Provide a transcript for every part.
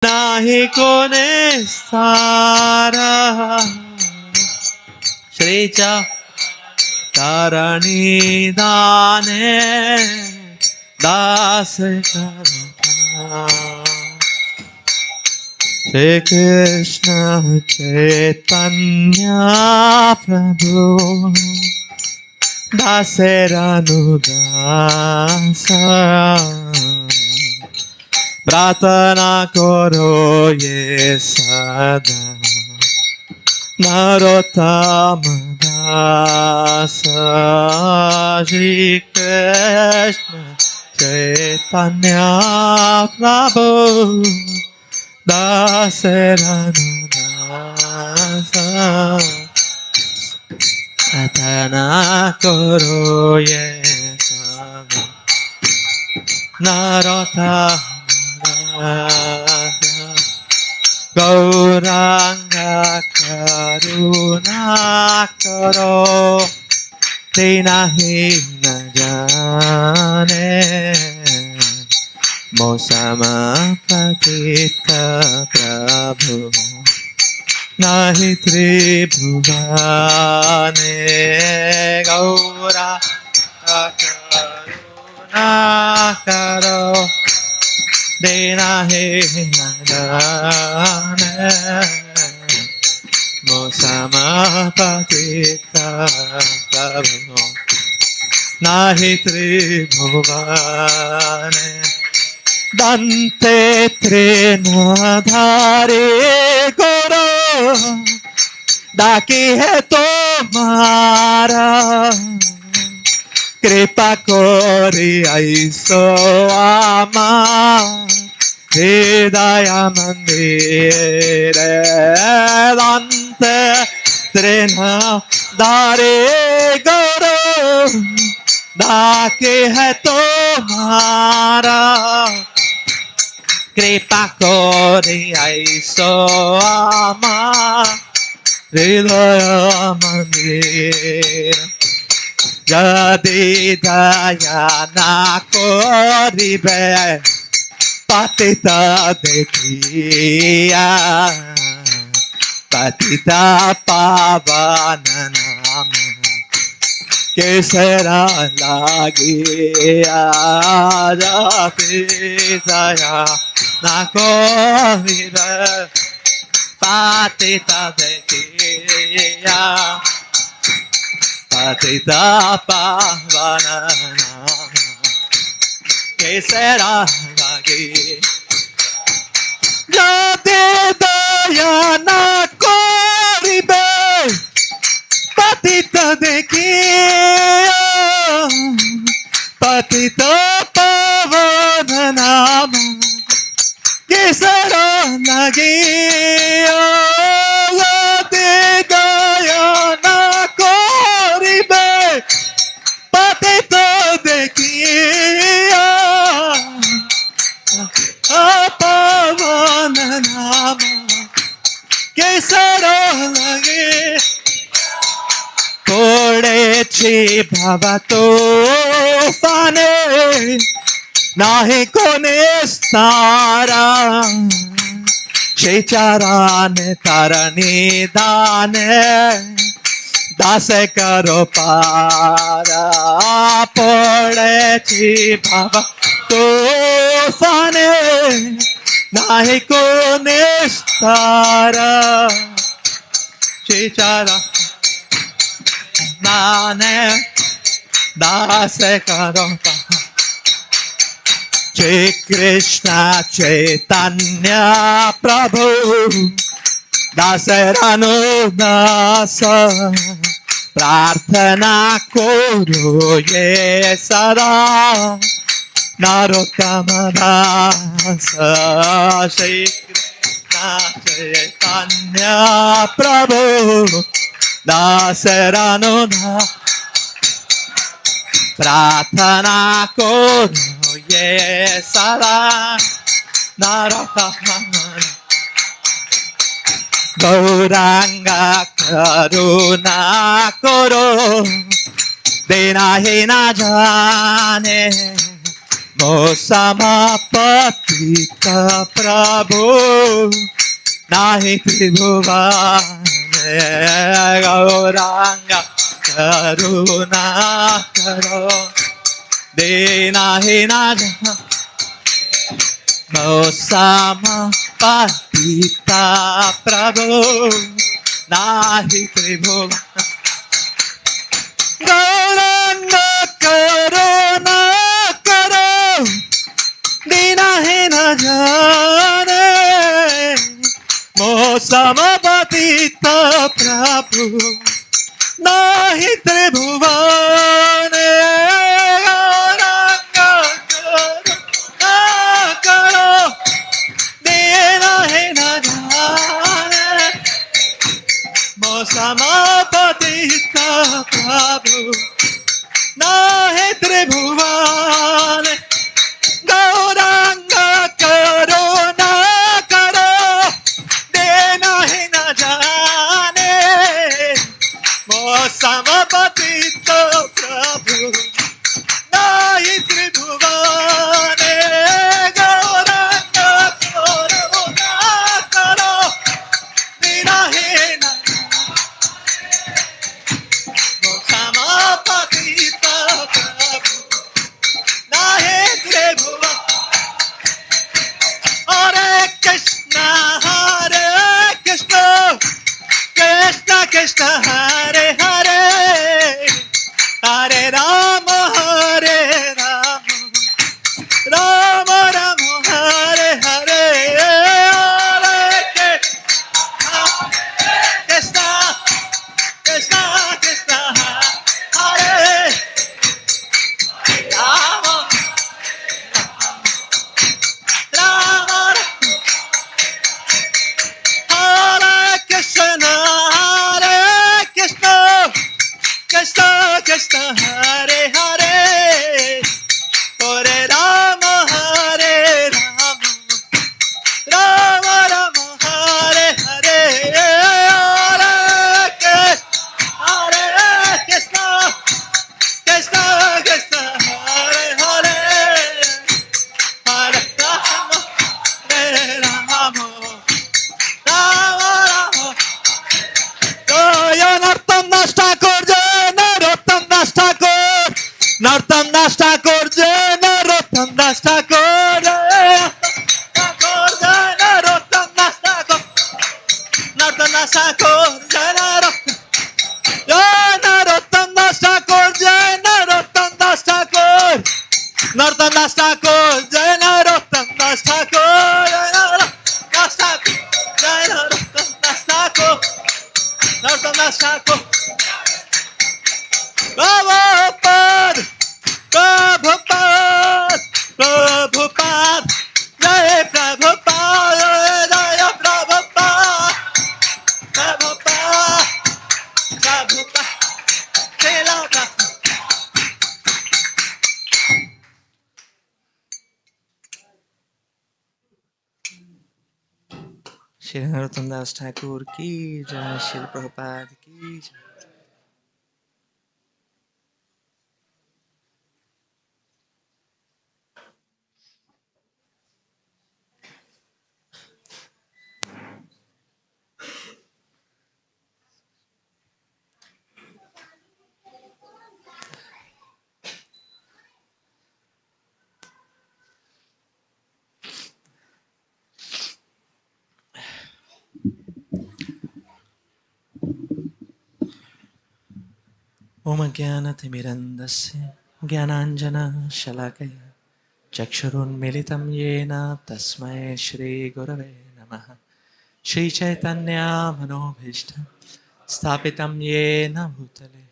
nahi kone sara Shri cha tarani dane das karta Shri Krishna Chaitanya Prabhu Daseranudasa Pratana koro ye sada Narottama dasa Shri Krishna Chaitanya Prabhu Daseranudasa Pratana koro ye sada Narottama Gauranga karuna karo Dinahi na jane Mosama patita Prabhu Nahi tribhuvane Gauranga karuna karo Dinahi nadane Mosama patita Prabhu Nahi tribhuvane Dante trinadhare goro Daki hai tomara Kripa kori aiso ama Hridaya mandire Dante trinadhare goro Daki hai tomara Kripa kori aiso ama Hridaya mandira Jadi daya na koribe Patita dekhiya Patita pavana nama Kesara lagiya Jadi daya na koribe Patita dekhiya Patita pavana nama Kesara lagi Jati daya na koribe Patita dekhiya Patita pavana nama Kesara lagi Jati daya na koribe Patita dekhiya Pavana nama Kesara lage Kodechi bhavato fane Nahi kone sara Shecharane tarani dane Dase karo para Podechi bhavato fane Nahi kone stara Chichara Nane Dase karopa Shri Krishna Chaitanya Prabhu Daserano dasa Prarthana koro ye sada Narottama dasa Shri Krishna Chaitanya Prabhu Daserano dasa Prarthana koro ye sada Narottama Gauranga karuna koro Dinahi na jane Mosamapati patita Prabhu nahi tribhuvane Gauranga karuna karo dinahi Mosama patita Prabhu nahi tribhuvane Gauranga karuna karo dinahi na jane Mosama patita Prabhu nahi tribhuvane Gauranga karuna karo dinahi na jane Mosama patita Prabhu nahi tribhuvane Gauranga karuna karo dinahi na jane Mosama patita Prabhu nahi tribhuvane Gauranga karuna karo dinahi na Mosama patita Prabhu nahi tribhuvane Hare Krishna Krishna Krishna Hare Hare Hare Rama Rama Rama Hare Hare Hare Krishna Krishna Krishna Hare Rama Rama Hare Krishna Krishna Krishna Krishna Hare Hare Hare Rama Rama Rama Hare Hare Hare Krishna Krishna Krishna Hare Hare Hare Rama Rama Rama Jaya Narottam Das Thakur Jaya Narottam Das Thakur Narottam Das Thakur Jaya Narottam Das Thakur Jaya Narottam Das Thakur Narottam Das Thakur Jaya Narottam Das Thakur Jaya Narottam Das Thakur Narottam Das Thakur Jaya Narottam Das Thakur Jaya Narottam Das Thakur Narottam Das Thakur Prabhupada Prabhupada Prabhupada Jai Prabhupada Jai Prabhupada Prabhupada Prabhupada Lila Shri Narottam Das Thakur ki jai Shri Prabhupada ki jai Om Jnanatimirandasya Jnananjana Shalakaya Chakshurunmilitam Yena Tasmai Shri Gurave Namaha Shri Chaitanya Manobhishtam Sthapitam Yena Bhutale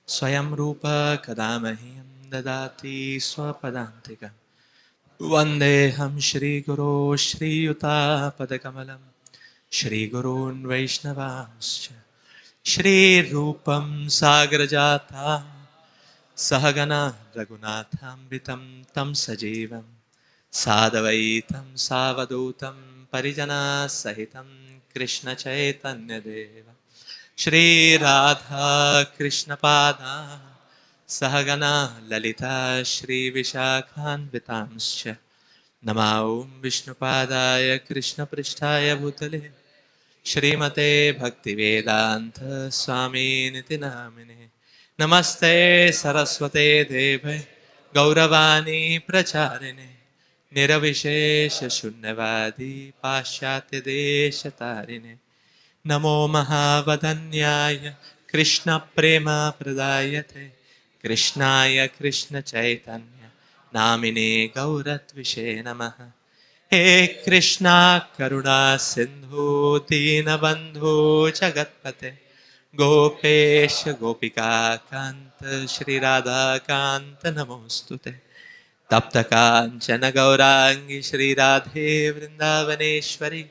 Swayam Rupa Kadamahyam Dadati Swapadantikam Vandeham Shri Guru Shri Yuta Padakamalam Shri Gurun Vaishnavamscha Shri Rupam Sagrajata Sahagana Raghunatham Tam Sajivam Sadavaitam Savadutam Parijana Sahitam Krishna Chaitanya Deva Shri Radha Krishna Pada Sahagana Lalita Shri Vishakhan Vitamscha नमः ॐ विष्णुपादाय कृष्णपृष्ठाय भूतले श्रीमते भक्तिवेदान्त स्वामिनिति नामिने नमस्ते सरस्वते देवे गौरवाणी प्रचारिणे निरविशेष शून्यवादी पाश्चात्यदेशतारिणे नमो महावदन्याय कृष्णप्रेमप्रदायते कृष्णाय कृष्णचैतन्य नामिने गौरत्विषे नमः हे कृष्णा करुणा सिंधु दीनबंधु जगतपते गोपेश गोपिका कांत श्री राधा कांत नमोस्तुते तप्त कांचन गौरांगी श्री राधे वृंदावनेश्वरी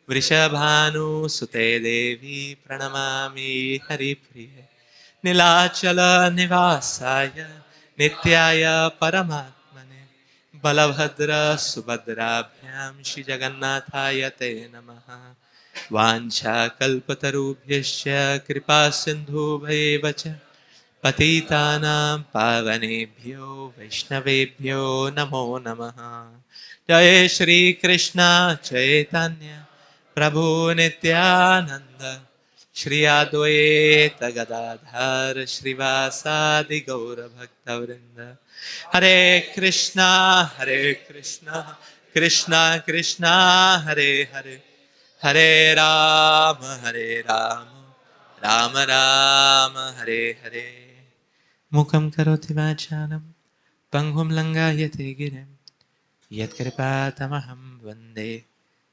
वृषभानुसुते देवी प्रणमामि हरिप्रिये नीलाचल निवासाय नित्याय परमात्मने बलभद्र सुभद्राभ्यां श्री जगन्नाथाय ते नमः वाञ्छाकल्पतरुभ्यश्च कृपा सिन्धुभ्येव च पतितानां पावनेभ्यो वैष्णवेभ्यो नमो नमः जय श्री कृष्ण चैतन्य प्रभु नित्यानंद श्री अद्वैत गदाधर श्रीवासादि गौर भक्तवृंद हरे कृष्णा कृष्णा कृष्णा हरे हरे हरे राम राम राम हरे हरे मुखं करोति वाचालं पंगुं लङ्घयते गिरिं यत्कृपातमहं वन्दे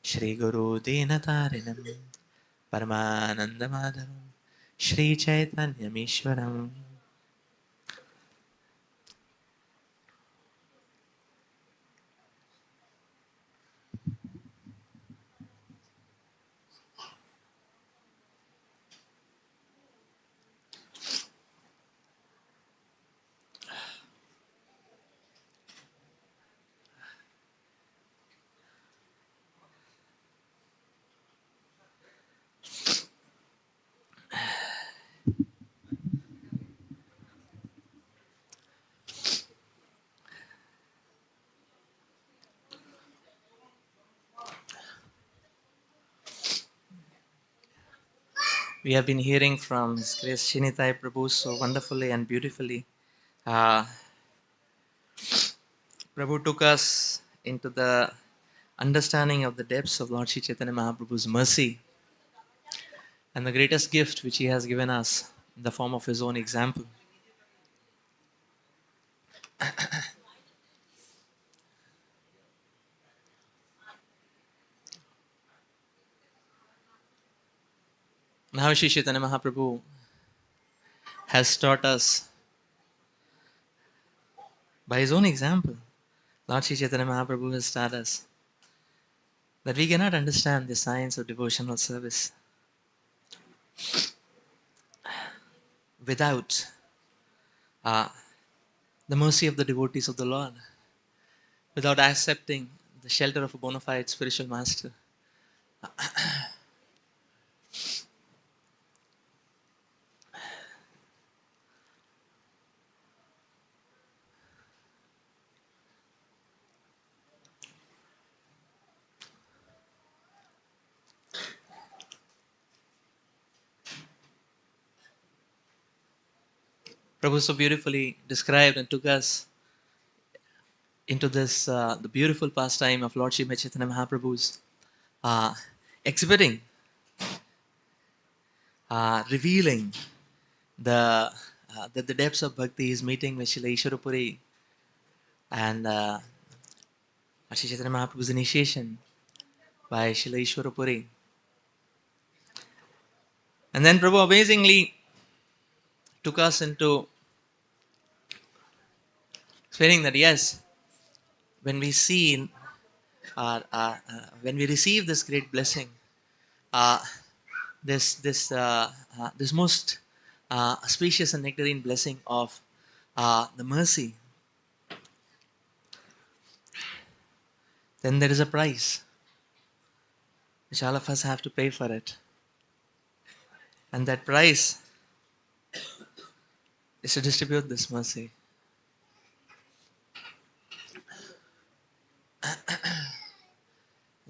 श्रीगुरुदीनतारिणं परमानन्दमाधवं श्रीचैतन्यमीश्वरम्. We have been hearing from His Grace Shinitai Prabhu so wonderfully and beautifully. Prabhu took us into the understanding of the depths of Lord Sri Chaitanya Mahaprabhu's mercy and the greatest gift which He has given us in the form of His own example. Now Sri Chaitanya Mahaprabhu has taught us by His own example. Lord Sri Chaitanya Mahaprabhu has taught us that we cannot understand the science of devotional service without the mercy of the devotees of the Lord, without accepting the shelter of a bona fide spiritual master. Prabhu so beautifully described and took us into this the beautiful pastime of Lord Sri Chaitanya Mahaprabhu's exhibiting, revealing the depths of bhakti is meeting with Srila Ishwarapuri and Sri Chaitanya Mahaprabhu's initiation by Srila Ishwarapuri. And then Prabhu amazingly took us into explaining that yes, when we see, when we receive this great blessing, this most auspicious and nectarine blessing of the mercy, then there is a price which all of us have to pay for it. And that price is to distribute this mercy.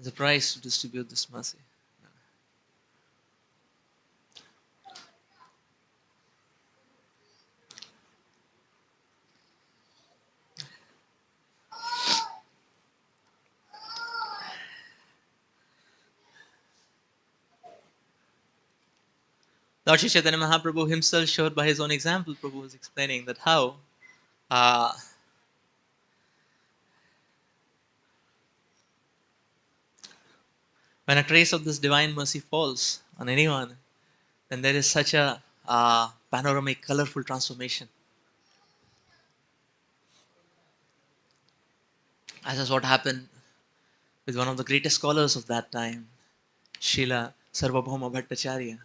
as a price to distribute this mercy. Lord Shri Chaitanya Mahaprabhu himself showed by his own example. Prabhu was explaining that how uh, when a trace of this divine mercy falls on anyone, then there is such a panoramic, colorful transformation. As is what happened with one of the greatest scholars of that time, Srila Sarvabhauma Bhattacharya.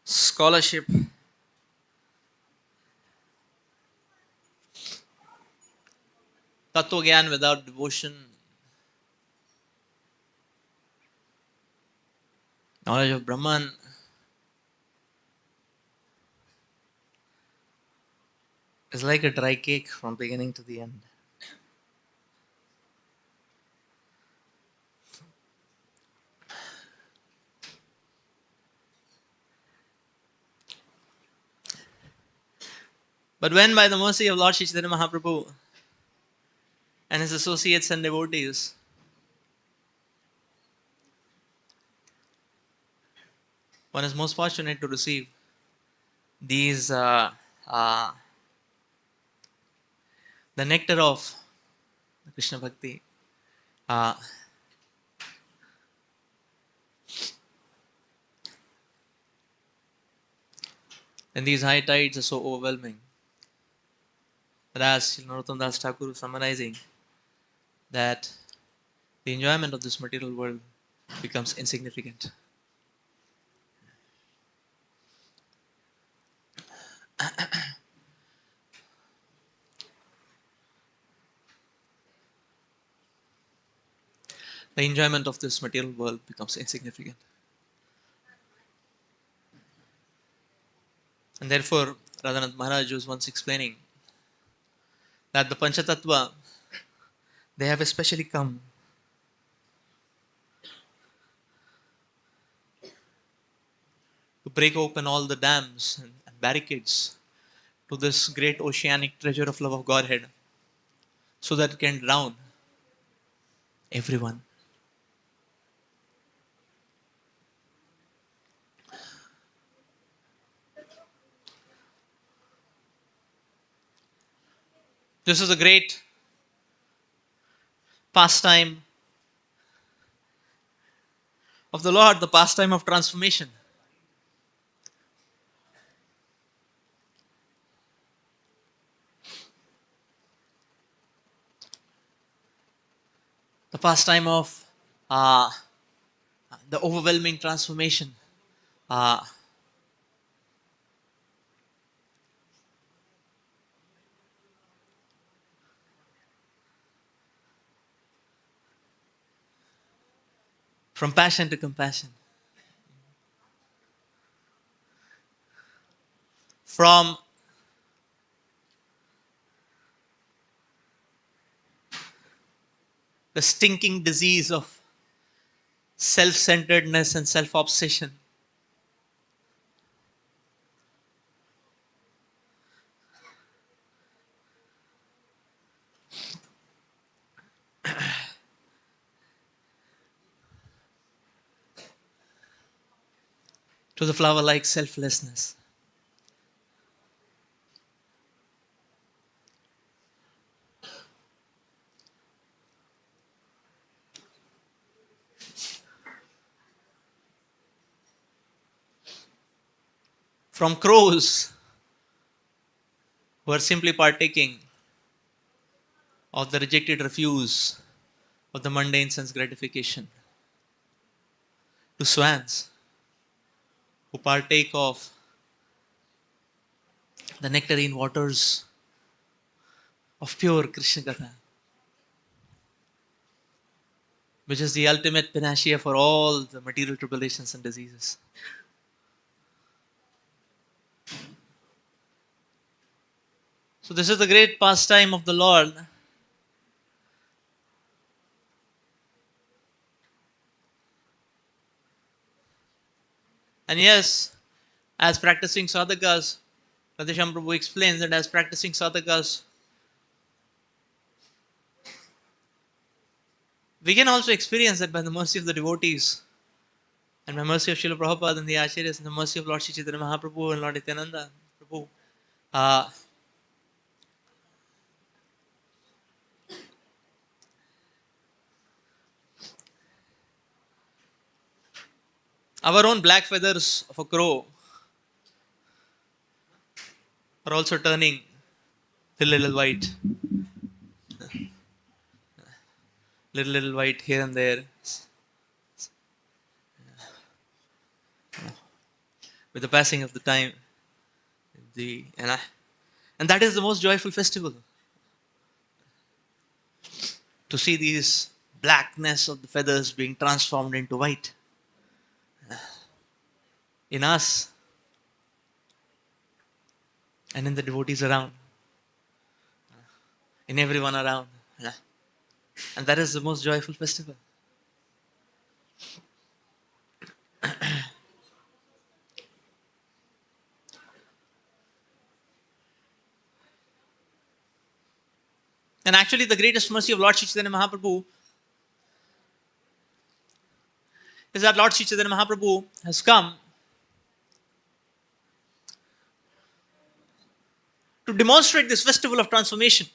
Scholarship, Tattva Gyan without devotion, knowledge of Brahman is like a dry cake from beginning to the end. But when by the mercy of Lord Shri Chaitanya Mahaprabhu and his associates and devotees, one is most fortunate to receive these uh, the nectar of Krishna Bhakti. Uh, and these high tides are so overwhelming that, as Narottam Das Thakur is summarizing, that the enjoyment of this material world becomes insignificant. The enjoyment of this material world becomes insignificant. And therefore, Radhanath Maharaj was once explaining that the Panchatattva, they have especially come to break open all the dams and barricades to this great oceanic treasure of love of Godhead, so that it can drown everyone. This is a great pastime of the Lord, the pastime of transformation. The pastime of uh, the overwhelming transformation. Uh, from passion to compassion. From the stinking disease of self-centeredness and self-obsession to the flower-like selflessness. From crows who are simply partaking of the rejected refuse of the mundane sense gratification, to swans who partake of the nectarine waters of pure Krishna Katha, which is the ultimate panacea for all the material tribulations and diseases. So, this is the great pastime of the Lord. And yes, as practicing sadhakas, Radhesham Prabhu explains that as practicing sadhakas, we can also experience that by the mercy of the devotees, and by mercy of Srila Prabhupada and the Acharyas, and the mercy of Lord Sri Chaitanya Mahaprabhu and Lord Nityananda Prabhu. Uh, our own black feathers of a crow are also turning a little white, little white here and there, with the passing of the time. And that is the most joyful festival, to see these blackness of the feathers being transformed into white in us and in the devotees around, in everyone around. And that is the most joyful festival. And actually, the greatest mercy of Lord Sri Chaitanya Mahaprabhu is that Lord Sri Chaitanya Mahaprabhu has come to demonstrate this festival of transformation.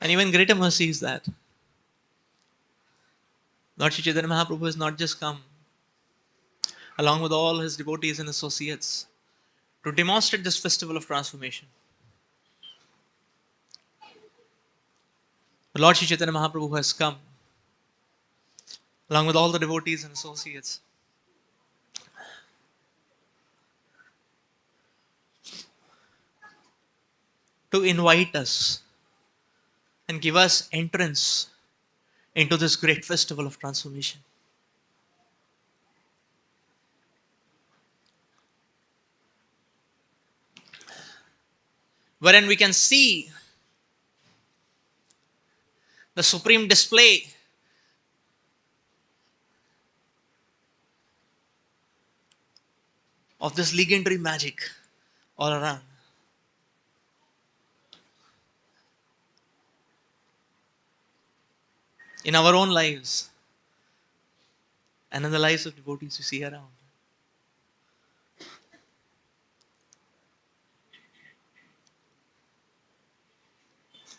And even greater mercy is that Lord Sri Chaitanya Mahaprabhu has not just come along with all his devotees and associates to demonstrate this festival of transformation. But Lord Sri Chaitanya Mahaprabhu has come along with all the devotees and associates to invite us and give us entrance into this great festival of transformation. Wherein we can see the supreme display of this legendary magic all around. In our own lives and in the lives of devotees we see around.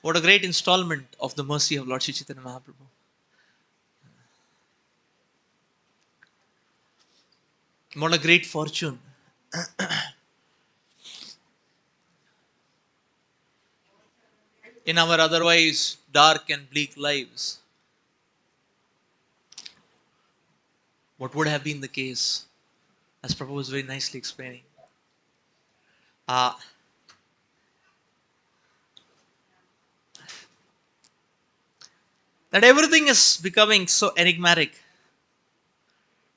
What a great installment of the mercy of Lord Sri Chaitanya Mahaprabhu. What a great fortune in our otherwise dark and bleak lives. What would have been the case, as Prabhu was very nicely explaining. That everything is becoming so enigmatic,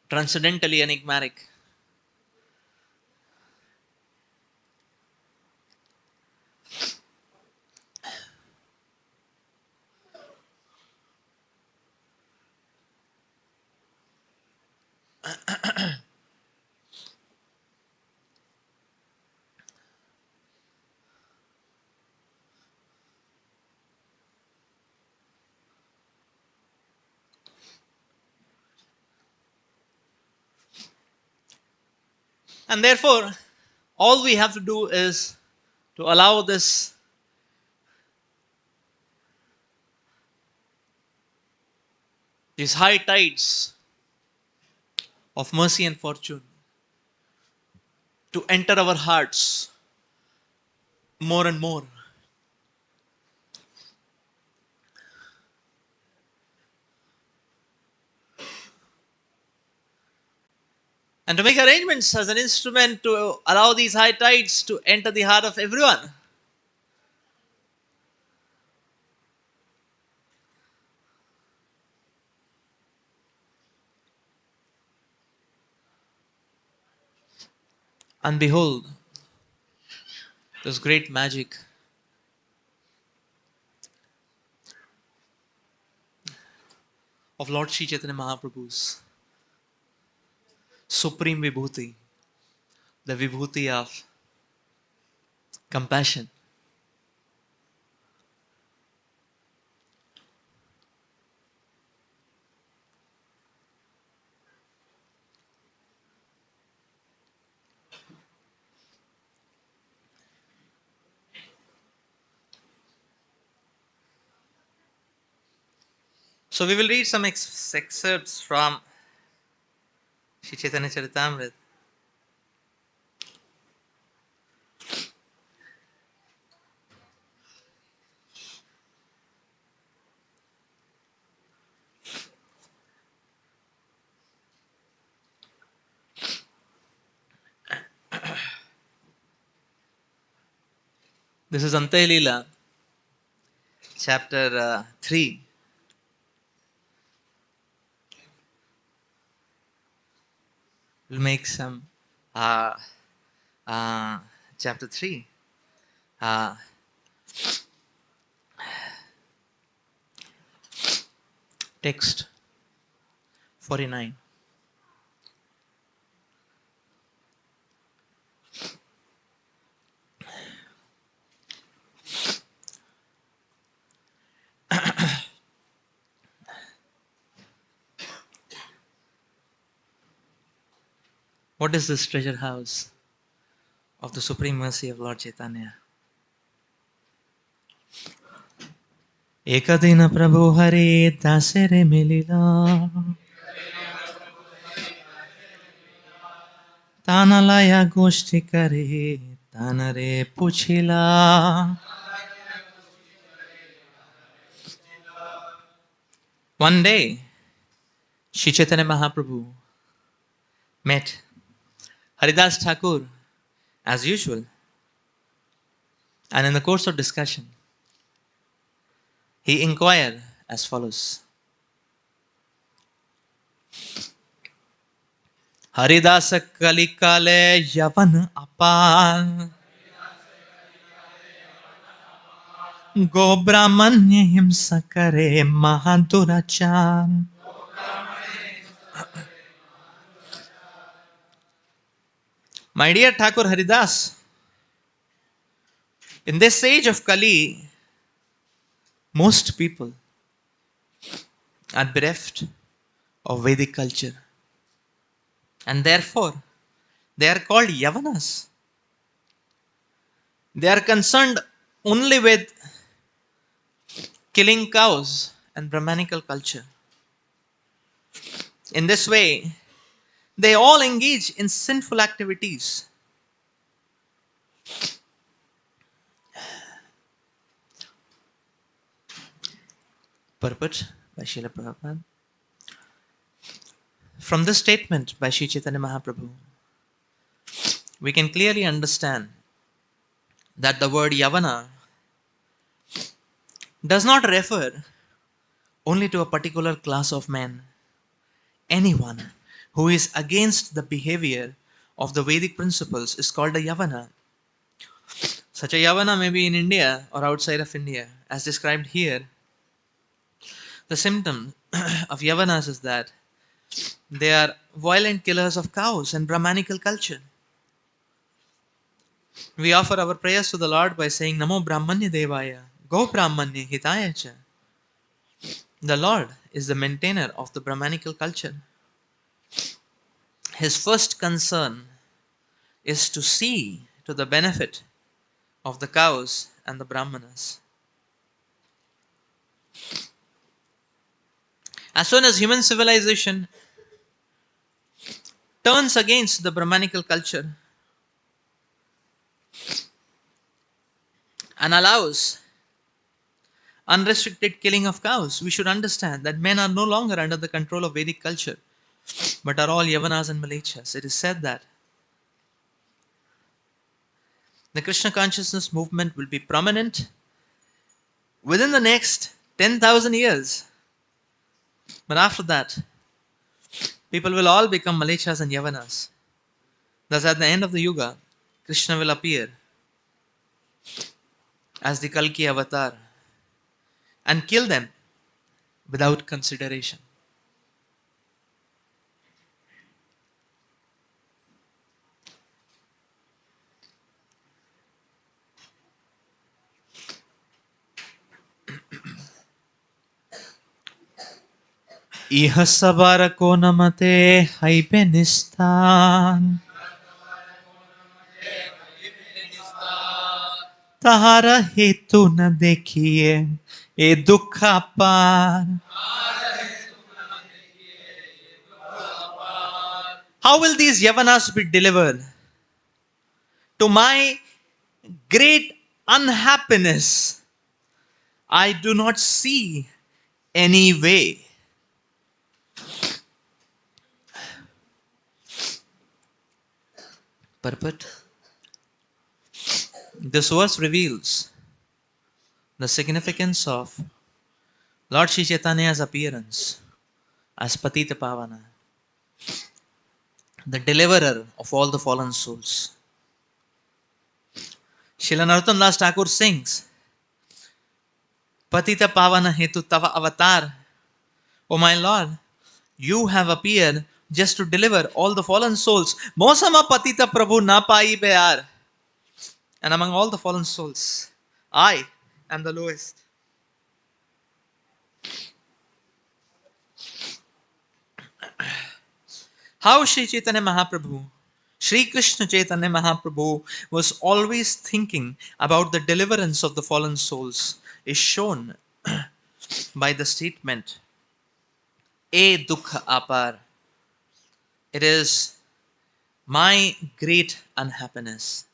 transcendentally enigmatic. And therefore, all we have to do is to allow these high tides of mercy and fortune to enter our hearts more and more. And to make arrangements as an instrument to allow these high tides to enter the heart of everyone. And behold, this great magic of Lord Sri Chaitanya Mahaprabhu's supreme vibhuti, the vibhuti of compassion. So we will read some excerpts from Sri Chaitanya Charitamrita. This is Ante Lila, chapter 3. We'll make some uh, chapter 3. Text 49. What is this treasure house of the supreme mercy of Lord Chaitanya? Ekadina Prabhu Hare Dasere Milila Tanalaya Goshti Kare Tanare Puchila. One day, Sri Chaitanya Mahaprabhu met Haridas Thakur as usual, and in the course of discussion, he inquired as follows. Haridasa Kalikale Yavan Apal Go Brahmanya Himsa Kare Mahadurachan. My dear Thakur Haridas, in this age of Kali, most people are bereft of Vedic culture, and therefore they are called Yavanas. They are concerned only with killing cows and Brahmanical culture. In this way, they all engage in sinful activities. Purport by Srila Prabhupada. From this statement by Sri Chaitanya Mahaprabhu, we can clearly understand that the word Yavana does not refer only to a particular class of men. Anyone who is against the behavior of the Vedic principles is called a Yavana. Such a Yavana may be in India or outside of India. As described here, the symptom of Yavanas is that they are violent killers of cows and Brahmanical culture. We offer our prayers to the Lord by saying Namo Brahmanya Devaya, Go Brahmanya Hitaya Cha. The Lord is the maintainer of the Brahmanical culture. His first concern is to see to the benefit of the cows and the Brahmanas. As soon as human civilization turns against the Brahmanical culture, and allows unrestricted killing of cows, we should understand that men are no longer under the control of Vedic culture, but are all Yavanas and Malechas. It is said that the Krishna consciousness movement will be prominent within the next 10,000 years. But after that, people will all become Malechas and Yavanas. Thus, at the end of the Yuga, Krishna will appear as the Kalki avatar and kill them without consideration. Iha sabara ko namate haibenistan tahara hetu na dekhiye e dukha par. How will these Yavanas be delivered? To my great unhappiness, I do not see any way. Purport. This verse reveals the significance of Lord Sri Chaitanya's appearance as Patita Pavana, the deliverer of all the fallen souls. Srila Narottam Das Thakur sings, Patita Pavana Hetu Tava Avatar. O my Lord, you have appeared just to deliver all the fallen souls. Mosama Patita Prabhu na pai bear. And among all the fallen souls, I am the lowest. How Sri Chaitanya Mahaprabhu, Sri Krishna Chaitanya Mahaprabhu was always thinking about the deliverance of the fallen souls is shown by the statement, E Dukha Apar. It is my great unhappiness.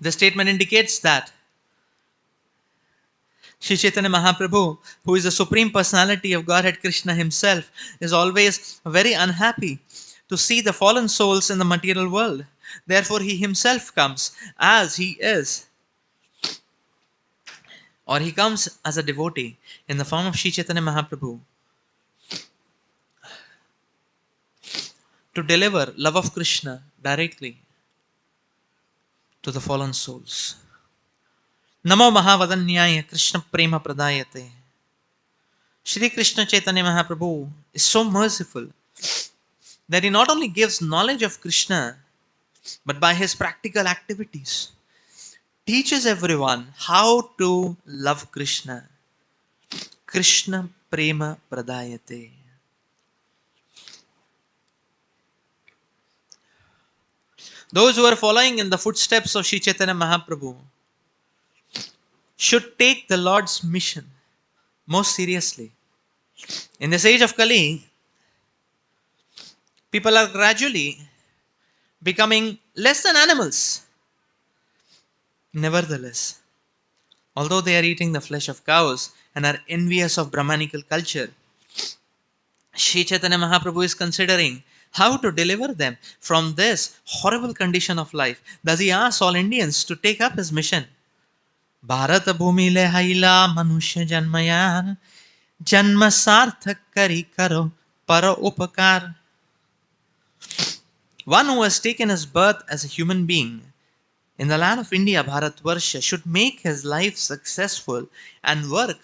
The statement indicates that Sri Chaitanya Mahaprabhu, who is the Supreme Personality of Godhead Krishna himself, is always very unhappy to see the fallen souls in the material world. Therefore, he himself comes as he is, or he comes as a devotee in the form of Sri Chaitanya Mahaprabhu to deliver love of Krishna directly to the fallen souls. Namo Mahavadanyaya Krishna Prema Pradayate. Shri Krishna Chaitanya Mahaprabhu is so merciful that he not only gives knowledge of Krishna, but by his practical activities teaches everyone how to love Krishna. Krishna Prema Pradayate. Those who are following in the footsteps of Sri Chaitanya Mahaprabhu should take the Lord's mission most seriously. In this age of Kali, people are gradually becoming less than animals. Nevertheless, although they are eating the flesh of cows and are envious of Brahmanical culture, Sri Chaitanya Mahaprabhu is considering how to deliver them from this horrible condition of life. Thus he asks all Indians to take up his mission. Bharat bhumi le haila manushya janmayan janma sarthak kari karo para upakar. One who has taken his birth as a human being in the land of India, Bharatvarsha, should make his life successful and work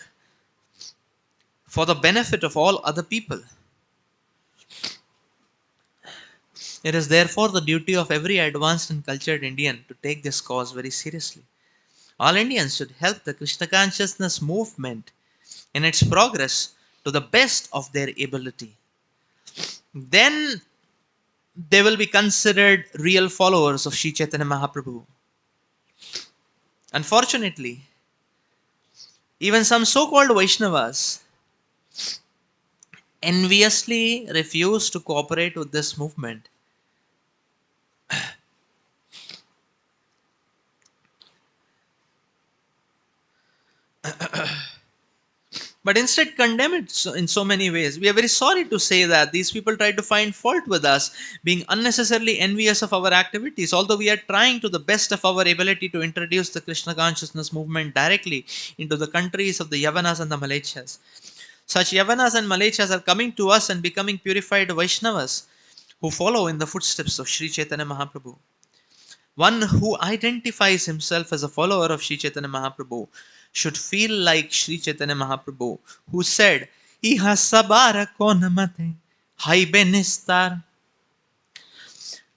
for the benefit of all other people. It is therefore the duty of every advanced and cultured Indian to take this cause very seriously. All Indians should help the Krishna consciousness movement in its progress to the best of their ability. Then they will be considered real followers of Sri Chaitanya Mahaprabhu. Unfortunately, even some so-called Vaishnavas enviously refuse to cooperate with this movement but instead condemn it in so many ways. We are very sorry to say that these people try to find fault with us, being unnecessarily envious of our activities, although we are trying to the best of our ability to introduce the Krishna consciousness movement directly into the countries of the Yavanas and the Malechas. Such Yavanas and Malechas are coming to us and becoming purified Vaishnavas who follow in the footsteps of Sri Chaitanya Mahaprabhu. One who identifies himself as a follower of Sri Chaitanya Mahaprabhu should feel like Sri Chaitanya Mahaprabhu, who said, Iha sabara konamate, hai benistar.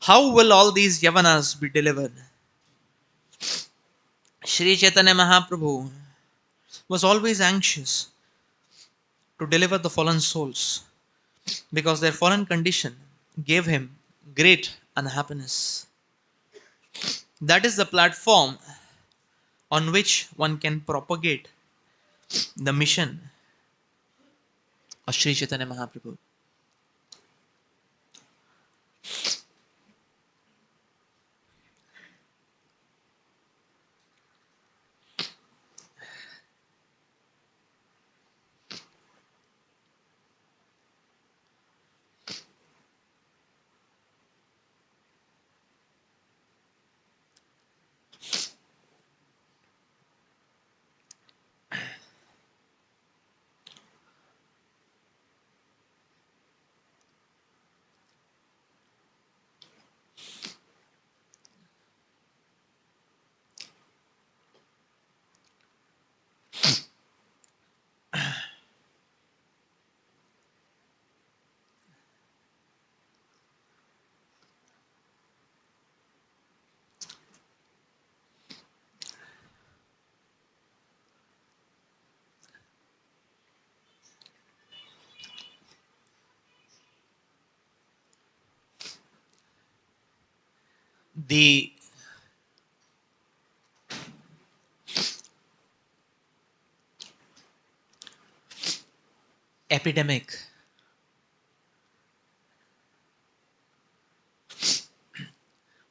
How will all these Yavanas be delivered? Sri Chaitanya Mahaprabhu was always anxious to deliver the fallen souls because their fallen condition gave him great unhappiness. That is the platform on which one can propagate the mission of Sri Chaitanya Mahaprabhu. The epidemic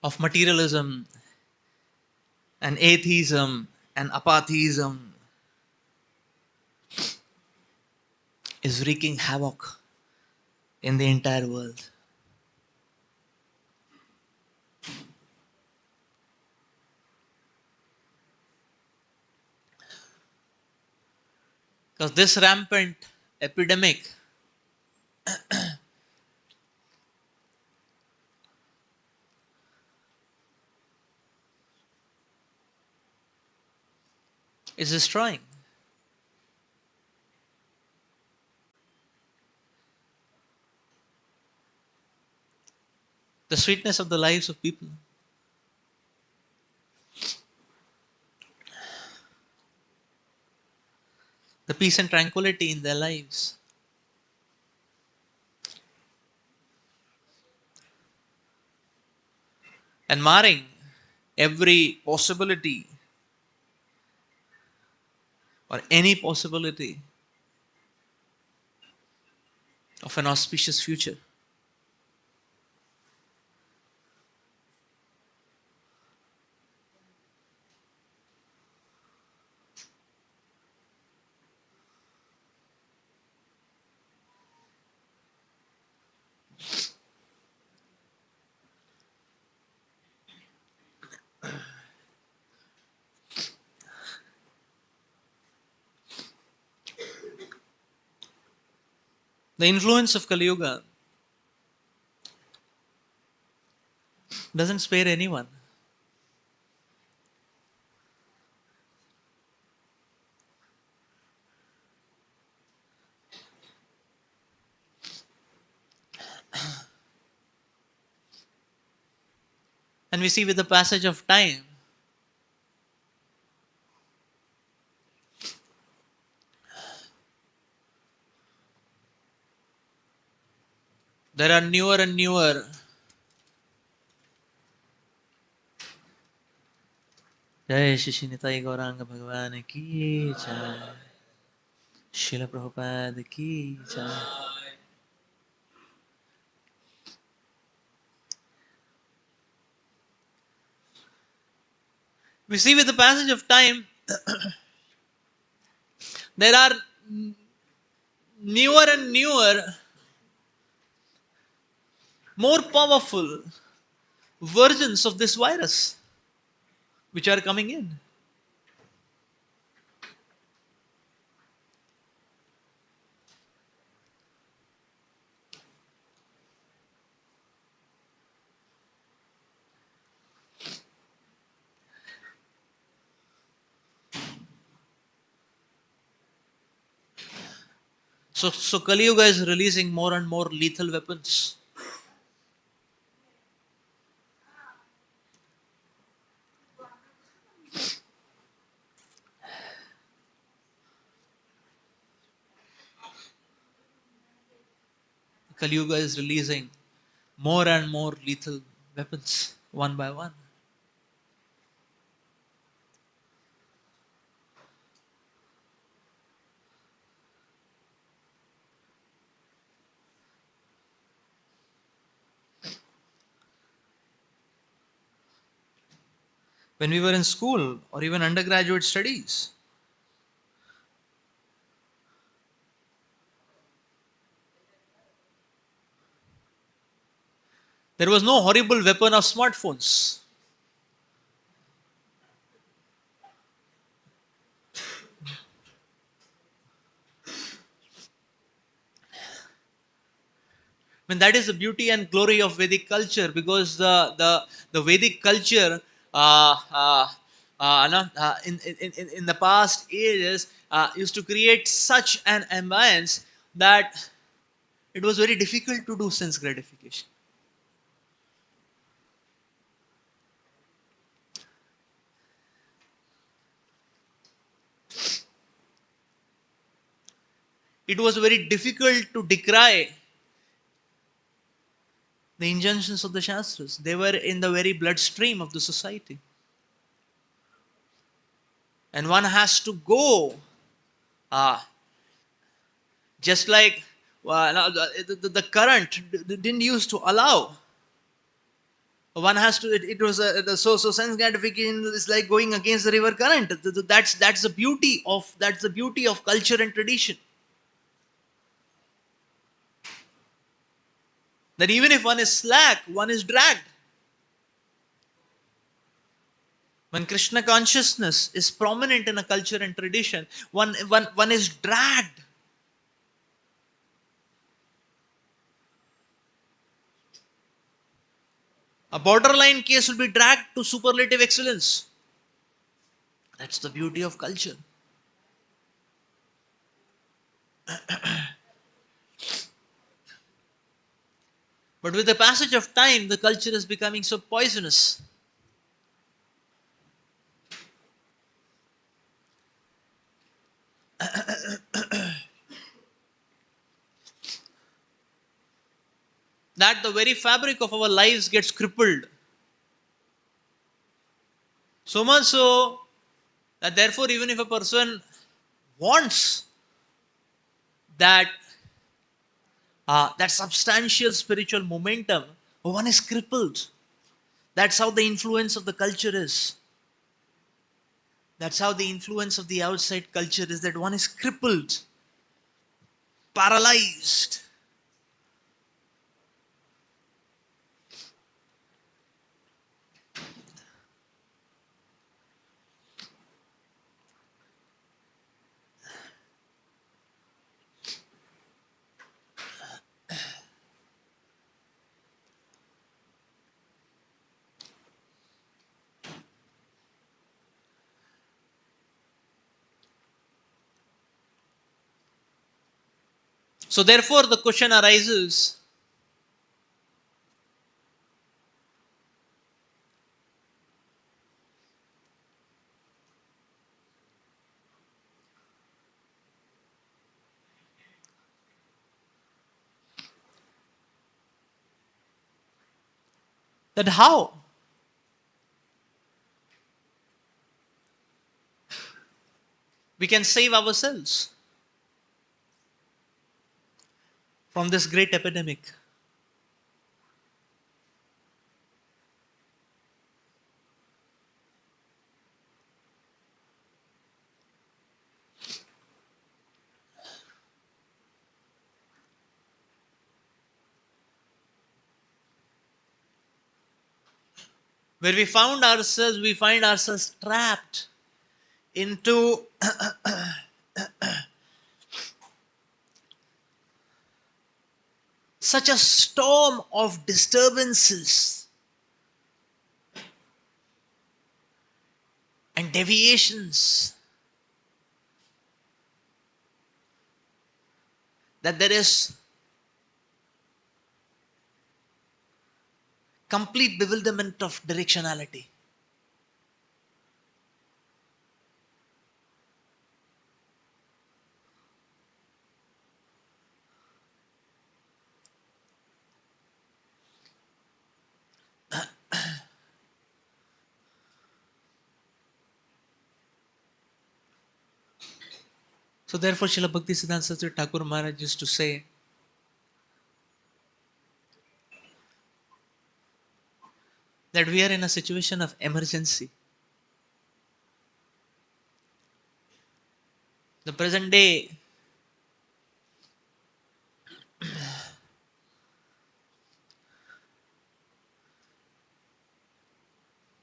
of materialism and atheism and apatheism is wreaking havoc in the entire world. Because this rampant epidemic is destroying the sweetness of the lives of people. The peace and tranquility in their lives. And marring every possibility or any possibility of an auspicious future. The influence of Kali Yuga doesn't spare anyone. And we see with the passage of time, there are newer and newer Jai Shri Nitai Gauranga Bhagwan ki jai. Srila Prabhupada ki jai. We see with the passage of time, there are newer and newer, more powerful versions of this virus which are coming in. So Kali Yuga is releasing more and more lethal weapons. Kali Yuga is releasing more and more lethal weapons one by one. When we were in school or even undergraduate studies, there was no horrible weapon of smartphones. I mean, that is the beauty and glory of Vedic culture, because the Vedic culture, in the past ages, used to create such an ambience that it was very difficult to do sense gratification. It was very difficult to decry the injunctions of the Shastras. They were in the very bloodstream of the society. And one has to go, uh, just like the current didn't used to allow. One has to, it was so sense gratification is like going against the river current. That's the beauty of culture and tradition. That even if one is slack, one is dragged. When Krishna consciousness is prominent in a culture and tradition, one is dragged. A borderline case will be dragged to superlative excellence. That's the beauty of culture. But with the passage of time, the culture is becoming so poisonous. That the very fabric of our lives gets crippled. So much so that therefore, even if a person wants that that substantial spiritual momentum, one is crippled. That's how the influence of the culture is. That's how the influence of the outside culture is, that one is crippled, paralyzed. So therefore the question arises, that how we can save ourselves from this great epidemic. where we find ourselves trapped into such a storm of disturbances and deviations that there is complete bewilderment of directionality. So therefore, Srila Bhakti Siddhanta Saraswati Thakur Maharaj used to say that we are in a situation of emergency. The present day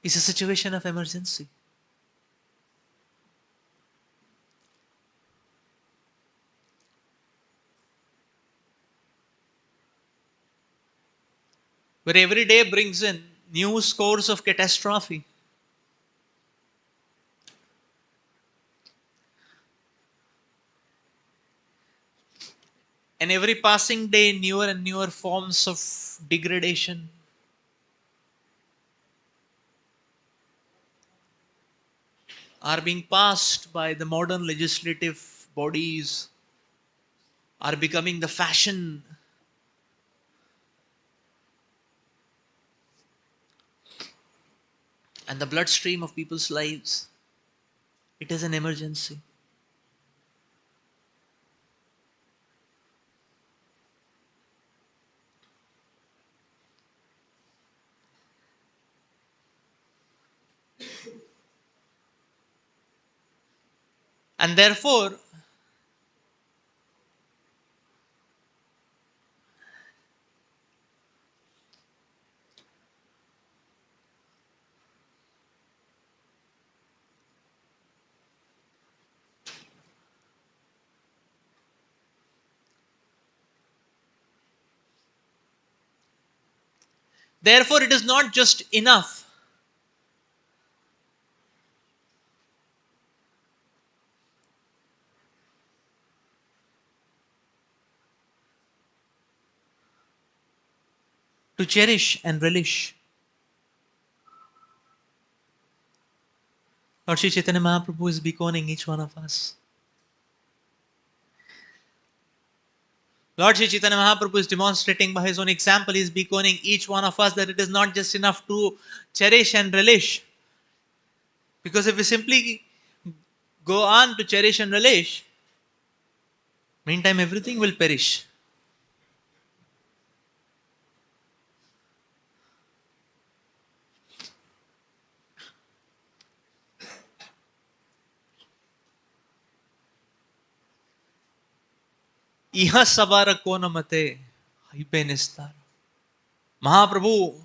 is a situation of emergency. Where every day brings in new scores of catastrophe. And every passing day, newer and newer forms of degradation. Are being passed by the modern legislative bodies, are becoming the fashion. And the bloodstream of people's lives. It is an emergency. And therefore it is not just enough to cherish and relish. Lord Sri Chaitanya Mahaprabhu is beconing each one of us. Lord Sri Chaitanya Mahaprabhu is demonstrating by his own example, he is beconing each one of us that it is not just enough to cherish and relish. Because if we simply go on to cherish and relish, meantime everything will perish. Iha sabara kona mate haipe nistar. Mahaprabhu,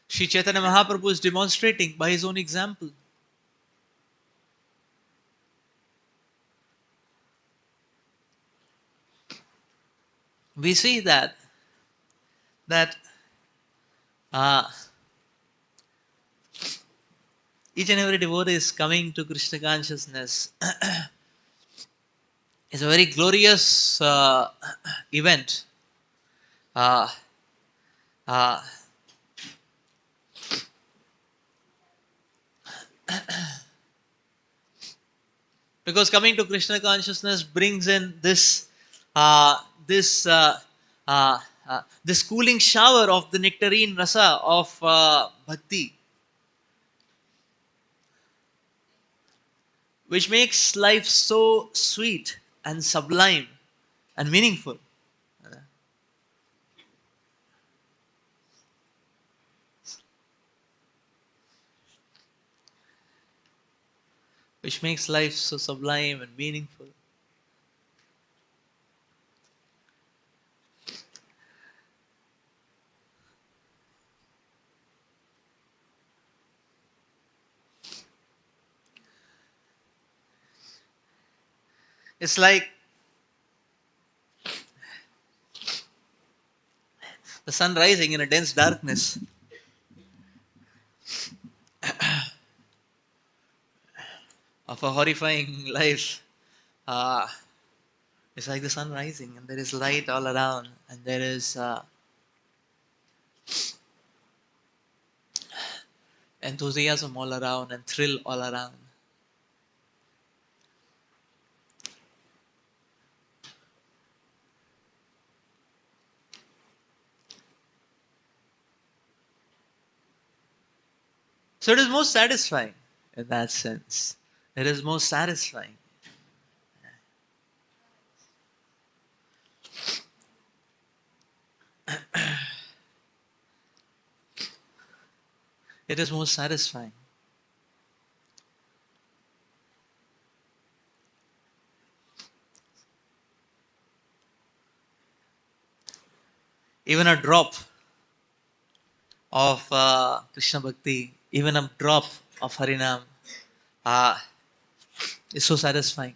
Sri Chaitanya Mahaprabhu is demonstrating by his own example. We see that uh, each and every devotee is coming to Krishna consciousness is a very glorious event. Uh, uh, because coming to Krishna consciousness brings in uh, this this cooling shower of the nectarine rasa of bhakti, which makes life so sweet and sublime and meaningful. Which makes life so sublime and meaningful. It's like the sun rising in a dense darkness of a horrifying life. Uh, it's like the sun rising, and there is light all around, and there is enthusiasm all around and thrill all around. So it is most satisfying in that sense. It is most satisfying. It is most satisfying. Even a drop of Krishna Bhakti, even a drop of Harinam uh, is so satisfying.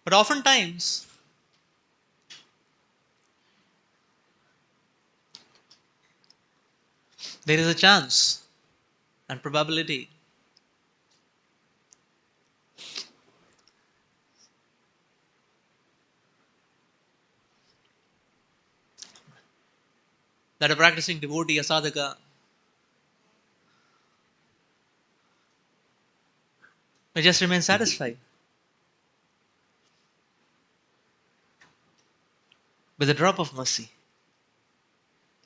But oftentimes, there is a chance and probability that a practicing devotee, a sadhaka, may just remain satisfied with a drop of mercy,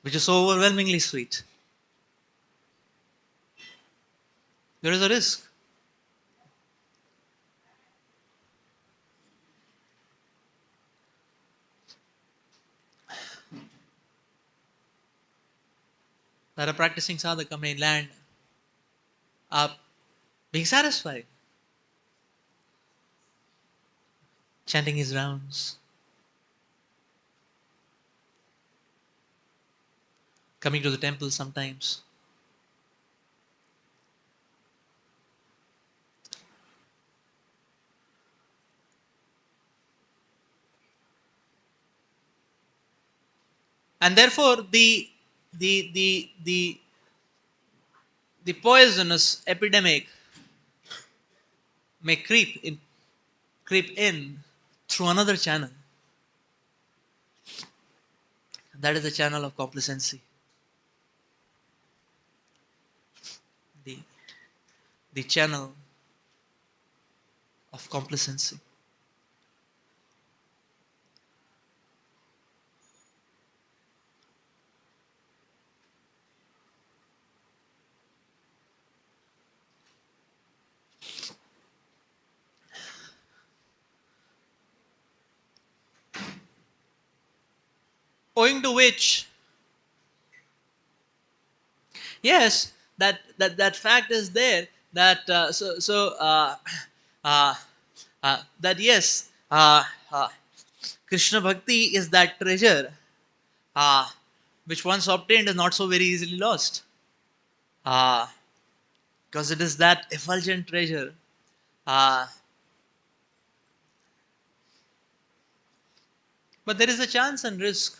which is so overwhelmingly sweet. There is a risk that a practicing sadhaka may land up being satisfied, chanting his rounds, coming to the temple sometimes, and therefore the poisonous epidemic may creep in through another channel. That is the channel of complacency. The, the channel of complacency. Owing to which, yes, that fact is there that uh, that yes, Krishna Bhakti is that treasure uh, which once obtained is not so very easily lost. Because it is that effulgent treasure. Uh, but there is a chance and risk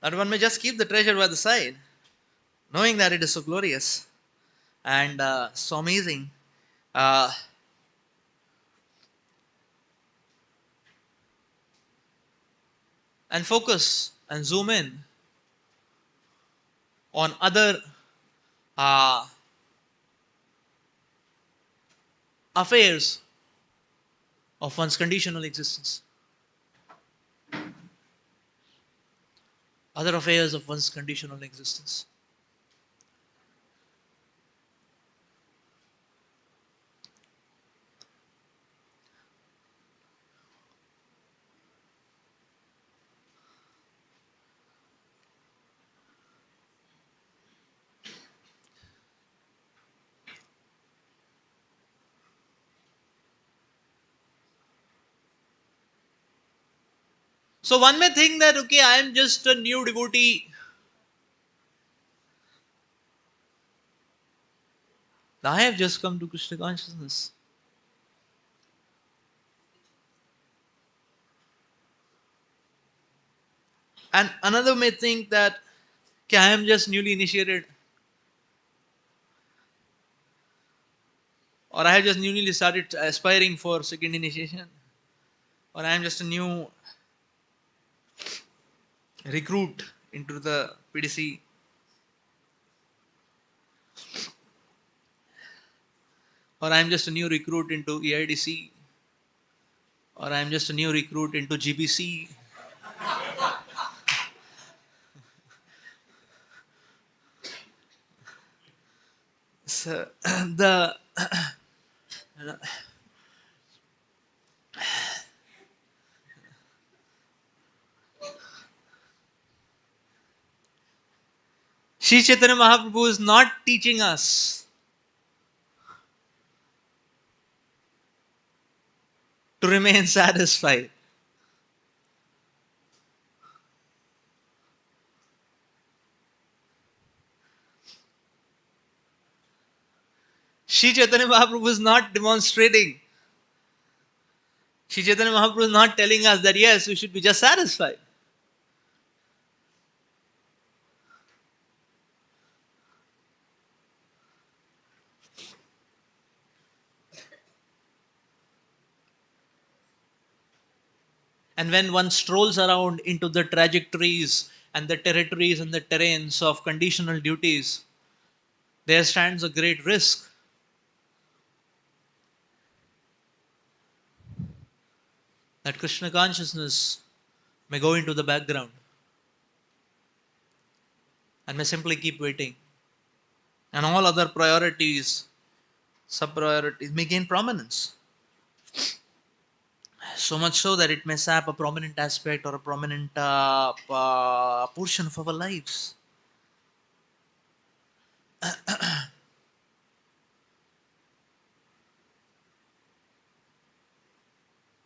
that one may just keep the treasure by the side, knowing that it is so glorious and so amazing. Uh, and focus and zoom in on other uh, affairs of one's conditional existence. Other affairs of one's conditional existence. So one may think that, okay, I am just a new devotee. I have just come to Krishna consciousness. And another may think that, okay, I am just newly initiated, or I have just newly started aspiring for second initiation, or I am just a new recruit into the PDC, or I am just a new recruit into EIDC, or I am just a new recruit into GBC. So the Sri Chaitanya Mahaprabhu is not teaching us to remain satisfied. Sri Chaitanya Mahaprabhu is not demonstrating. Sri Chaitanya Mahaprabhu is not telling us that yes, we should be just satisfied. And when one strolls around into the trajectories and the territories and the terrains of conditional duties, there stands a great risk that Krishna consciousness may go into the background and may simply keep waiting. And all other priorities, sub priorities, may gain prominence. So much so that it may sap a prominent aspect or a prominent portion of our lives.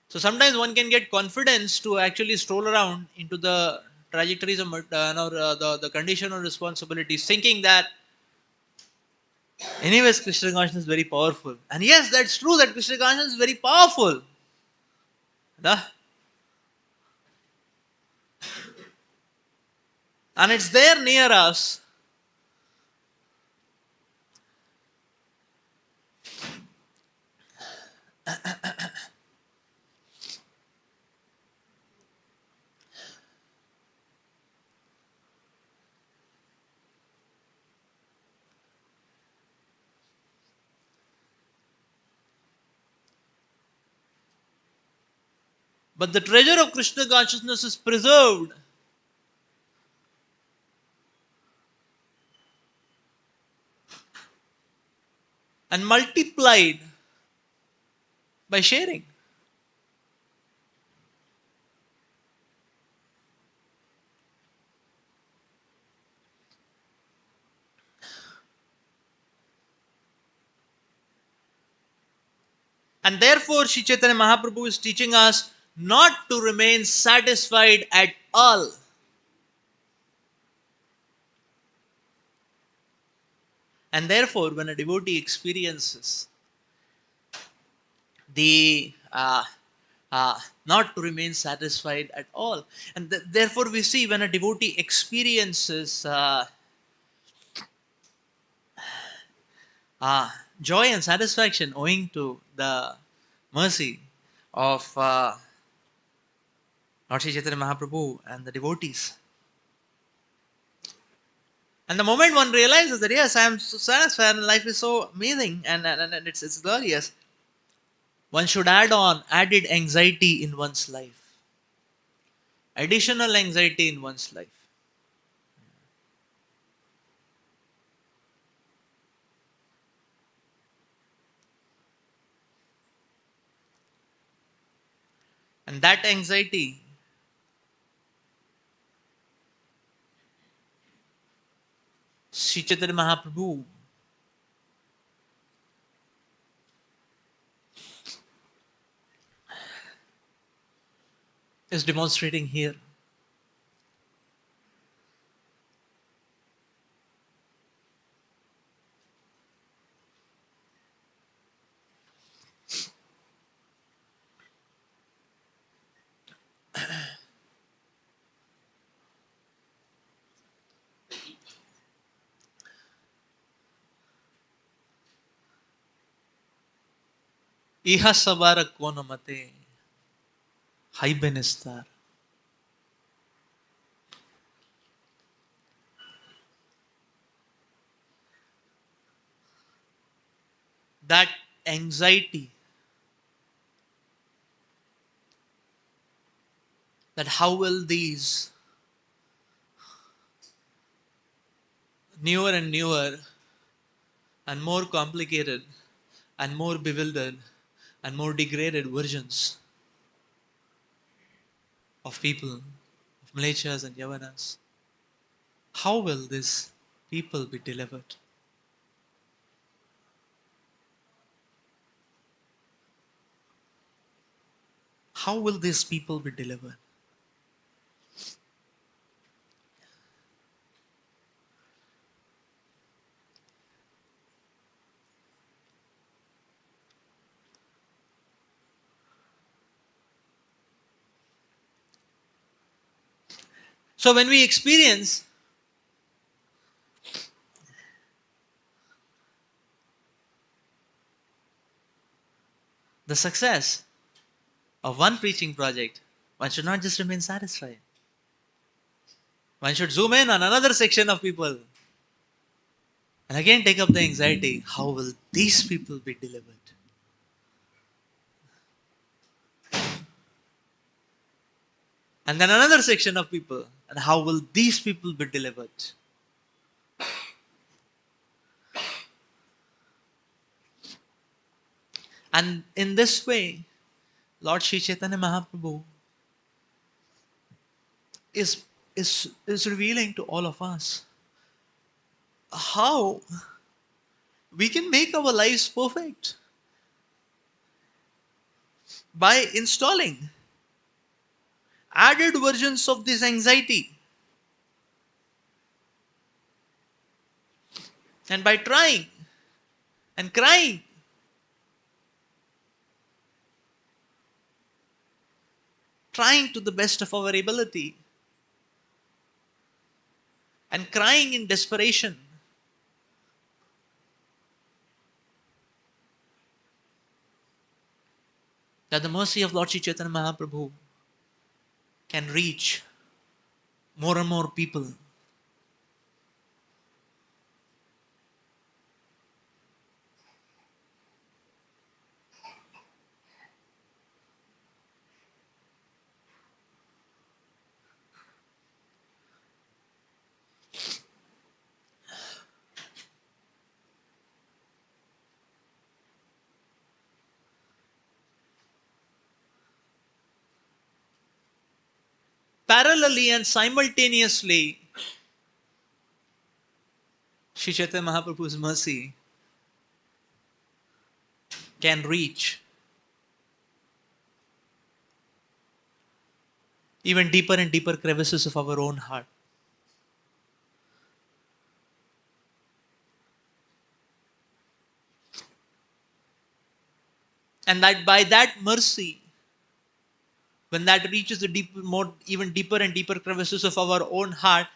So sometimes one can get confidence to actually stroll around into the trajectories of the condition or responsibilities, thinking that anyways Krishna consciousness is very powerful. And yes, that's true that Krishna consciousness is very powerful. Duh. And it's there near us. But the treasure of Krishna consciousness is preserved and multiplied by sharing. And therefore, Sri Chaitanya Mahaprabhu is teaching us not to remain satisfied at all. And therefore, when a devotee experiences the not to remain satisfied at all, and therefore we see when a devotee experiences joy and satisfaction owing to the mercy of Lord Sri Chaitanya Mahaprabhu and the devotees. And the moment one realizes that yes, I am so satisfied and life is so amazing and it's glorious, one should add on added anxiety in one's life. Additional anxiety in one's life. And that anxiety Sri Chaitanya Mahaprabhu is demonstrating here. Iha sabara kono mate haibenistar. That anxiety, that how will these newer and newer and more complicated and more bewildered and more degraded versions of people, of Malaysias and Yavanas, how will these people be delivered? How will these people be delivered? So when we experience the success of one preaching project, one should not just remain satisfied. One should zoom in on another section of people and again take up the anxiety. How will these people be delivered? And then another section of people, and how will these people be delivered? And in this way, Lord Sri Chaitanya Mahaprabhu is revealing to all of us how we can make our lives perfect by installing added versions of this anxiety and by trying and crying, trying to the best of our ability and crying in desperation that the mercy of Lord Sri Chaitanya Mahaprabhu can reach more and more people. Parallelly and simultaneously, Sri Chaitanya Mahaprabhu's mercy can reach even deeper and deeper crevices of our own heart. And that by that mercy, when that reaches the deep, more, even deeper and deeper crevices of our own heart,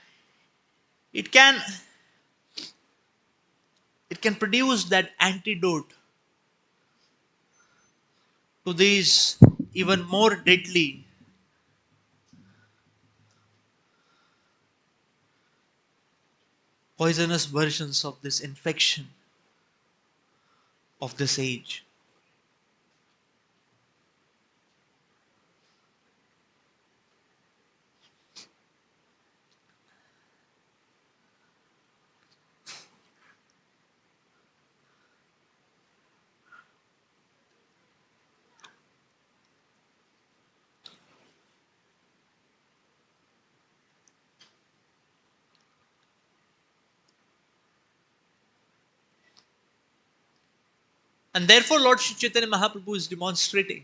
it can it can produce that antidote to these even more deadly poisonous versions of this infection of this age. And therefore, Lord Sri Chaitanya Mahaprabhu is demonstrating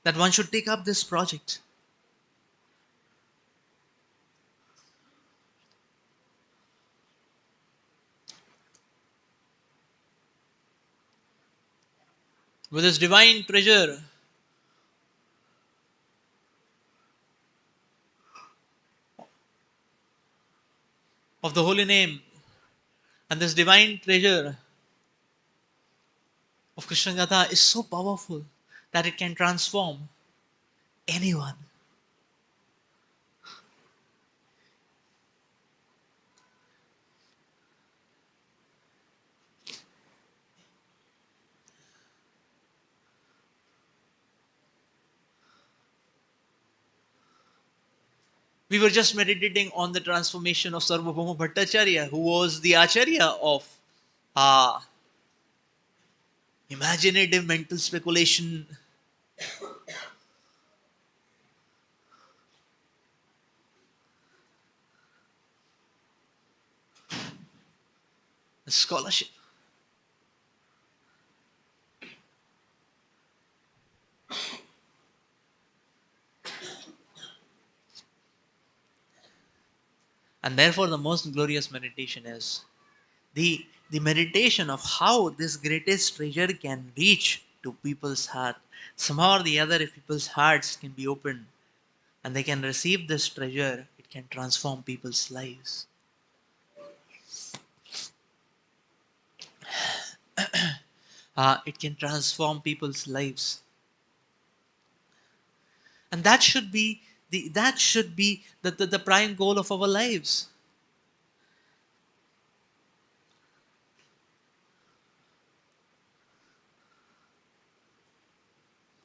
that one should take up this project. With this divine treasure of the holy name and this divine treasure of Krishna Gatha is so powerful that it can transform anyone. We were just meditating on the transformation of Sarvabhauma Bhattacharya, who was the Acharya of uh, imaginative mental speculation, scholarship. And therefore, the most glorious meditation is the meditation of how this greatest treasure can reach to people's heart. Somehow or the other, if people's hearts can be opened and they can receive this treasure, it can transform people's lives. It can transform people's lives. And that should be the prime goal of our lives.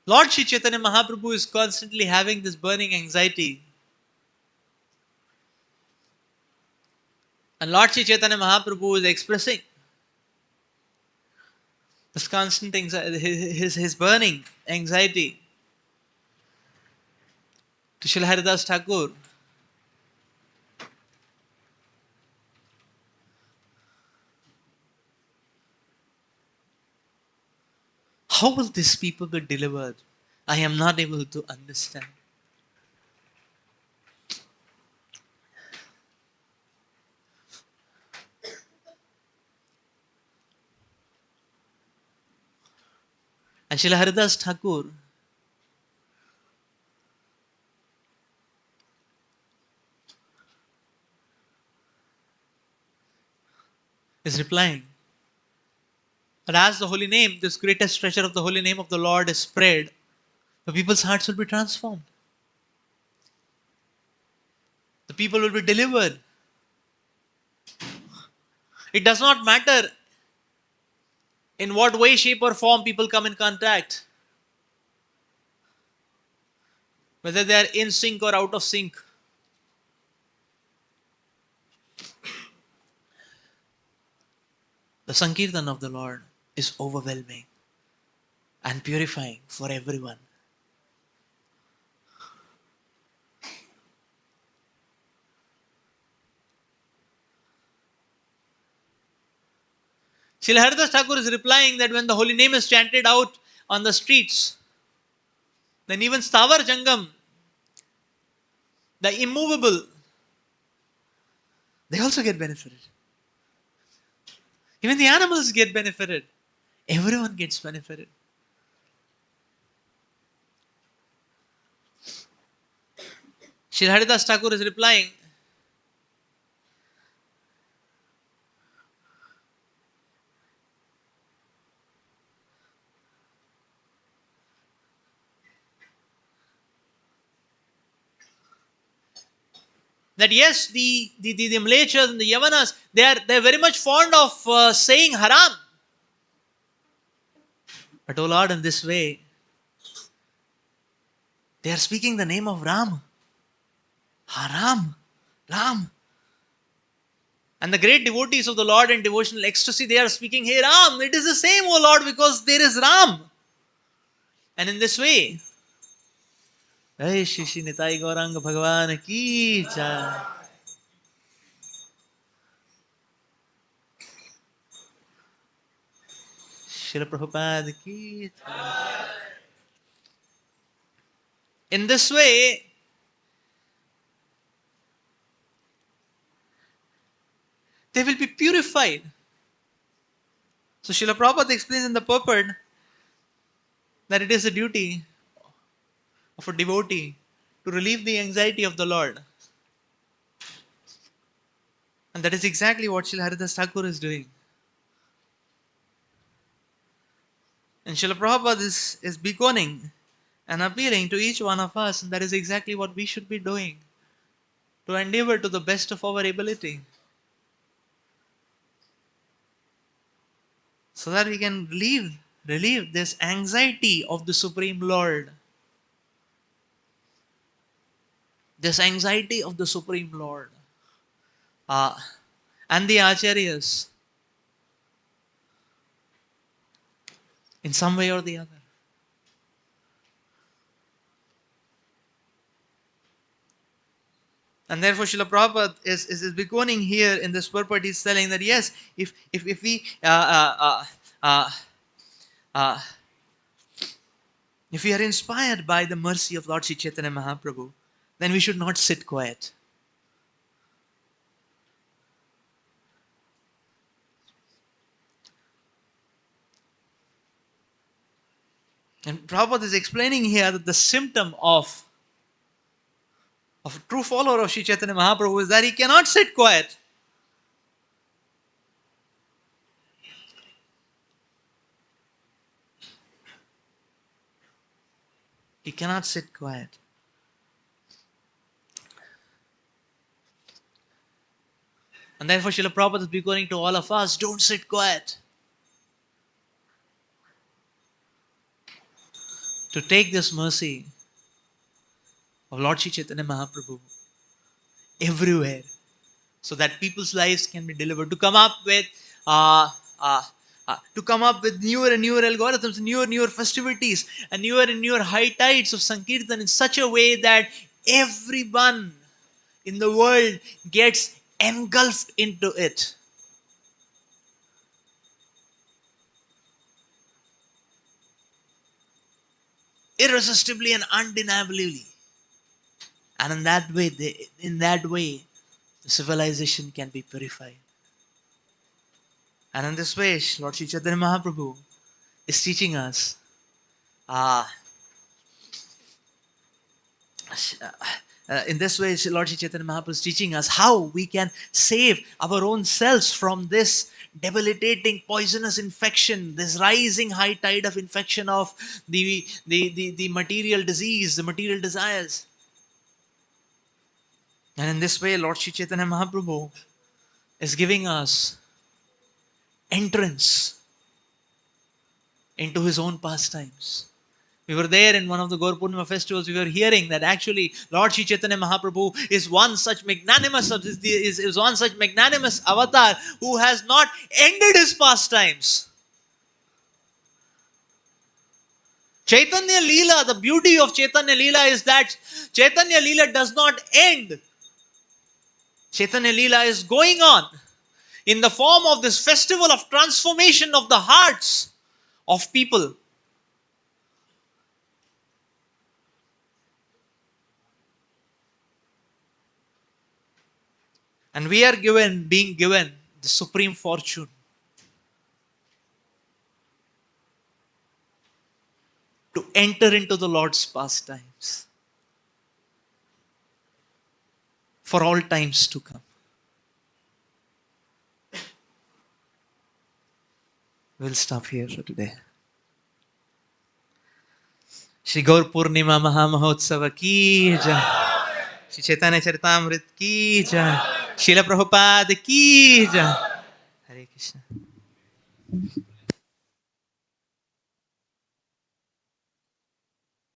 Lord Shri Chaitanya Mahaprabhu is constantly having this burning anxiety. And Lord Shri Chaitanya Mahaprabhu is expressing this constant anxiety, his burning anxiety to Srila Haridas Thakur. How will these people be delivered? I am not able to understand. And Srila Haridas Thakur is replying that as the holy name, this greatest treasure of the holy name of the Lord is spread, the people's hearts will be transformed. The people will be delivered. It does not matter in what way, shape, or form people come in contact, whether they are in sync or out of sync. The Sankirtan of the Lord is overwhelming and purifying for everyone. Srila Haridas Thakur is replying that when the holy name is chanted out on the streets, then even Stavar Jangam, the immovable, they also get benefited. Even the animals get benefited. Everyone gets benefited. Srila Haridas Thakur is replying that yes, the Mlechas and the Yavanas, they're very much fond of saying haram. But oh Lord, in this way, they are speaking the name of Ram. Haram. Ram. And the great devotees of the Lord in devotional ecstasy, they are speaking, hey Ram, it is the same, O Lord, because there is Ram. And in this way, Jai Shri Shri Nitai Gauranga Bhagavan Ki Jai. Srila Prabhupada Ki Jai. In this way, they will be purified. So Srila Prabhupada explains in the purport that it is a duty of a devotee to relieve the anxiety of the Lord. And that is exactly what Srila Haridas Thakur is doing. And Srila Prabhupada is beconing and appealing to each one of us, and that is exactly what we should be doing, to endeavor to the best of our ability, so that we can relieve this anxiety of the Supreme Lord. This anxiety of the Supreme Lord. And the Acharyas, in some way or the other. And therefore, Srila Prabhupada is beginning here in this purport. He's telling that yes, if we if we are inspired by the mercy of Lord Sri Chaitanya Mahaprabhu, then we should not sit quiet. And Prabhupada is explaining here that the symptom of a true follower of Sri Chaitanya Mahaprabhu is that he cannot sit quiet. He cannot sit quiet. And therefore Srila Prabhupada is beginning to all of us, don't sit quiet. To take this mercy of Lord Sri Chaitanya Mahaprabhu everywhere, so that people's lives can be delivered. To come up with newer and newer algorithms, newer and newer festivities, and newer high tides of Sankirtan in such a way that everyone in the world gets engulfed into it. Irresistibly and undeniably. And in that way, the civilization can be purified. And in this way, Lord Sri Chaitanya Mahaprabhu is teaching us in this way, Lord Sri Chaitanya Mahaprabhu is teaching us how we can save our own selves from this debilitating poisonous infection, this rising high tide of infection of the material disease, the material desires. And in this way, Lord Sri Chaitanya Mahaprabhu is giving us entrance into his own pastimes. We were there in one of the Gaur Purnima festivals. We were hearing that actually Lord Sri Chaitanya Mahaprabhu is one such magnanimous avatar who has not ended his pastimes. Chaitanya Lila, the beauty of Chaitanya Lila is that Chaitanya Lila does not end. Chaitanya Lila is going on in the form of this festival of transformation of the hearts of people. And we are being given the supreme fortune to enter into the Lord's pastimes for all times to come. We'll stop here for today. Shri Gaur Purnima Mahamahotsav ki jai. Shri Chaitanya Charitamrit ki jai. Srila Prabhupada ki jai. Hare Krishna.